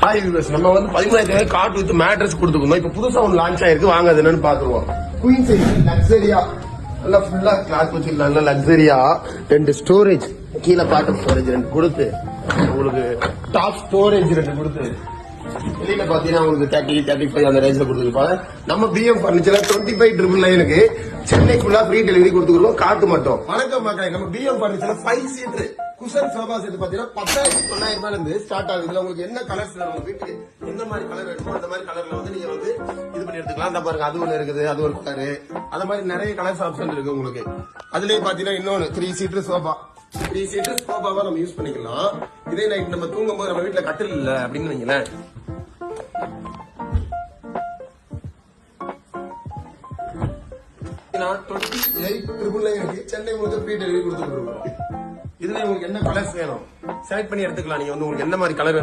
Hi viewers, நம்ம வந்து 15,000 God with mattress கொடுத்துருக்கோம். இப்ப புதுசா ஒன்று லான்ச் ஆயிருக்கு, வாங்க அது என்னன்னு பாத்துருவோம். குயின் சைஸ் லக்ஸரியா, நல்லா ஃபுல்லா கிளாத் வச்சிருக்கலாம், நல்லா லக்ஸரியா. 2 ஸ்டோரேஜ், கீழே பாட்டம் ஸ்டோரேஜ் 2 கொடுத்து, உங்களுக்கு டாப் ஸ்டோரேஜ் 2 கொடுத்து, வெளியில பாத்தீங்கன்னா உங்களுக்கு 30-35 அந்த ரேஞ்சில் கொடுத்துருப்பாங்க. நம்ம பிஎம் பர்னிச்சர்ல 25,999க்கு சென்னை ஃபுல்லா ஃப்ரீ டெலிவரி கொடுத்துருக்கோம், காட்டு மட்டும். வணக்கம் மக்களே, நம்ம பிஎம் பர்னிச்சர்ல 5 சீட் குஷன் சோபா செட் பாத்தீங்கன்னா 10,900 இருந்து ஸ்டார்ட் ஆகுது. இதுல உங்களுக்கு என்ன கலர்ஸ் வேணும், வீட்டுக்கு எந்த மாதிரி கலர் வேணுமோ அந்த மாதிரி கலர்ல வந்து நீங்க வந்து இது பண்ணி எடுத்துக்கலாம். அந்த பாருங்க, அது ஒண்ணு இருக்குது, அது ஒரு கலரு, அந்த மாதிரி நிறைய கலர்ஸ் ஆப்ஷன் இருக்கு உங்களுக்கு. அதுலயே பாத்தீங்கன்னா இன்னொன்னு 3 சீட்டர் சோபா, 3 சீட்டர் சோபாவா நம்ம யூஸ் பண்ணிக்கலாம். இதே நைட் நம்ம தூங்கும் போது நம்ம வீட்டுல கட்டில் இல்ல அப்படின்னு வைங்களேன், நான் 28,999 சென்னை முழுக்க ஃப்ரீ டெலிவரி கொடுத்துருக்கோம். இதுல உங்களுக்கு என்ன கலர்ஸ் வேணும் செலக்ட் பண்ணி எடுத்துக்கலாம். நீங்க வந்து உங்களுக்கு என்ன மாதிரி கலர்